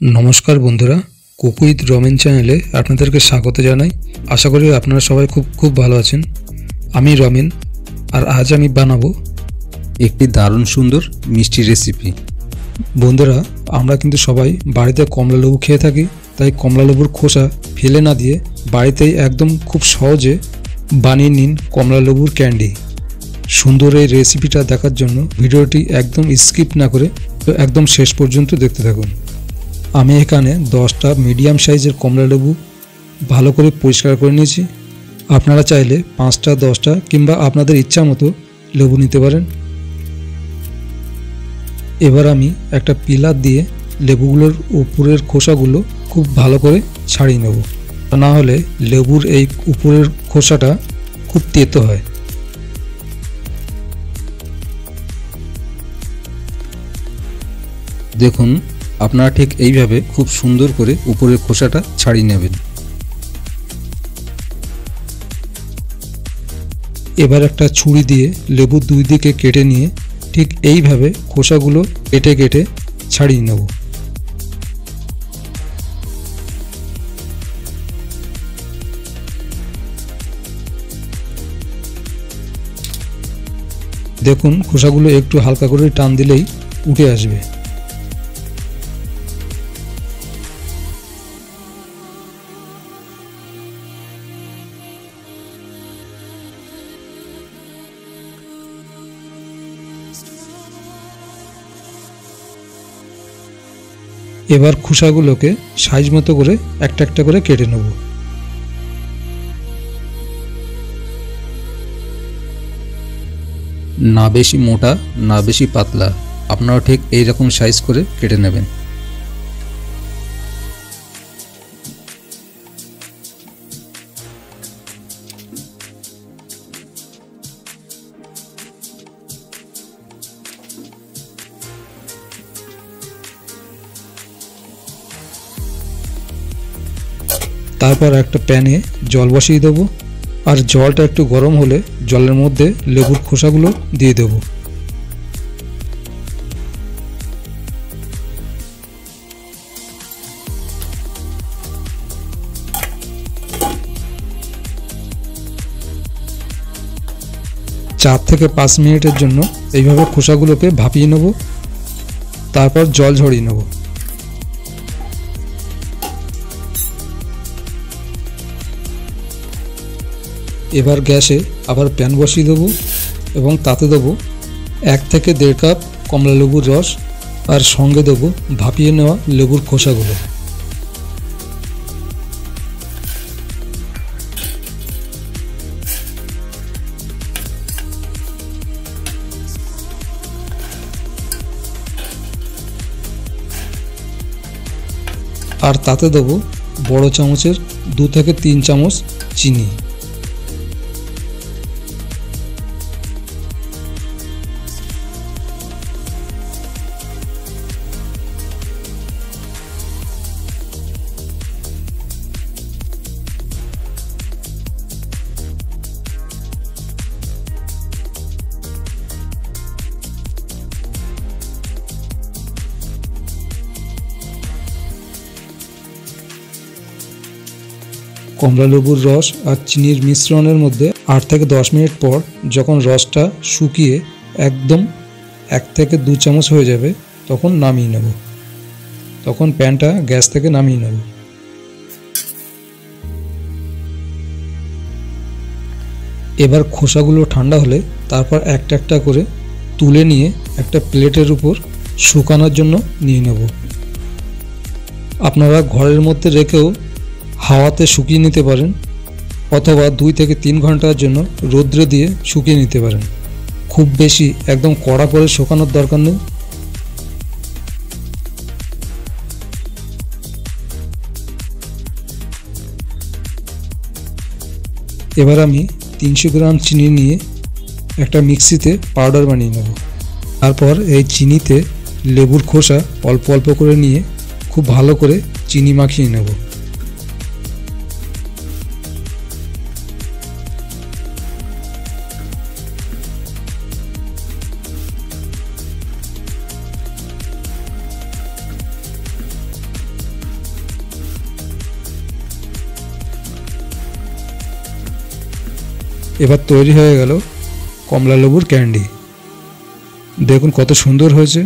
नमस्कार बंधुरा cook with Ramen चैनेले आपनादेरके स्वागत जानाई। आशा करी आपनारा सबाई खूब भालो आछेन। आमी रमेन और आज आमी बानाबो एकटी दारुण सुंदर मिष्टि रेसिपि। बंधुरा आमरा किन्तु सबाई बाड़ीते कमला लेबू खेये थाकी, ताई कमला लेबुर खोसा फेले ना दिए बाड़ीतेई एकदम खूब सहजे बानिये निन कमला लेबुर कैंडी। सुंदर এই রেসিপিটা দেখার জন্য ভিডিওটি একদম স্কিপ না করে একদম শেষ পর্যন্ত দেখতে থাকুন। আমি এখানে 10টা মিডিয়াম সাইজের কমলা লেবু ভালো করে পরিষ্কার করে নিয়েছি। আপনারা চাইলে 5টা 10টা কিংবা আপনাদের ইচ্ছা মতো লেবু নিতে পারেন। এবার আমি একটা পিলার দিয়ে লেবুগুলোর উপরের খোসাগুলো খুব ভালো করে ছাড়িয়ে নেব, না হলে লেবুর এই উপরের খোসাটা খুব তেতো হয়। দেখুন আপনারা ঠিক এইভাবে খুব সুন্দর করে উপরের খোসাটা ছাড়িয়ে নেবেন। এবার একটা ছুরি দিয়ে লেবুর দুই দিকে কেটে নিয়ে ঠিক এইভাবে খোসাগুলো কেটে কেটে ছাড়িয়ে নেব। দেখুন খোসাগুলো একটু হালকা করে টান দিলেই উঠে আসবে। এবার খোসাগুলোকে সাইজ মতো করে একটা একটা করে কেটে নেব। না বেশি মোটা না বেশি পাতলা, আপনারা ঠিক এই রকম সাইজ করে কেটে নেবেন। তারপর একটা প্যানে জল বসিয়ে দেব, আর জলটা একটু গরম হলে জলের মধ্যে লেবুর খোসাগুলো দিয়ে দেব। চার থেকে 5 মিনিটের জন্য এইভাবে খোসাগুলোকে ভাপিয়ে নেব, তারপর জল ঝরিয়ে নেব। এবার গ্যাসে আবার প্যান বসিয়ে দেবো এবং তাতে দেবো 1 থেকে 1.5 কাপ কমলা লেবুর রস, আর সঙ্গে দেবো ভাপিয়ে নেওয়া লেবুর খোসাগুলো। আর তাতে দেবো বড় চামচের 2 থেকে 3 চামচ চিনি। কমলা লেবুর রস আর চিনির মিশ্রণের মধ্যে 8 থেকে 10 মিনিট পর যখন রসটা শুকিয়ে একদম 1 থেকে 2 চামচ হয়ে যাবে তখন নামিয়ে নেব। তখন প্যানটা গ্যাস থেকে নামিয়ে নেব। এবার খোসাগুলো ঠান্ডা হলে তারপর একটা একটা করে তুলে নিয়ে একটা প্লেটের উপর শুকানোর জন্য নিয়ে নেব। আপনারা ঘরের মধ্যে রেখেও হাওয়াতে শুকিয়ে নিতে পারেন, অথবা 2 থেকে 3 ঘন্টার জন্য রোদ্রে দিয়ে শুকিয়ে নিতে পারেন। খুব বেশি একদম কড়া করে শুকানোর দরকার নেই। এবার আমি 300 গ্রাম চিনি নিয়ে একটা মিক্সিতে পাউডার বানিয়ে নেব। তারপর এই চিনিতে লেবুর খোসা অল্প অল্প করে নিয়ে খুব ভালো করে চিনি মাখিয়ে নেব। এবার তৈরি হয়ে গেল কমলা লেবুর ক্যান্ডি। দেখুন কত সুন্দর হয়েছে।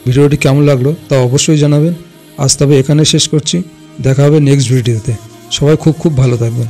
ভিডিওটি কেমন লাগলো তা অবশ্যই জানাবেন। আজ তবে এখানে শেষ করছি। দেখা হবে নেক্সট ভিডিওতে। সবাই খুব ভালো থাকবেন।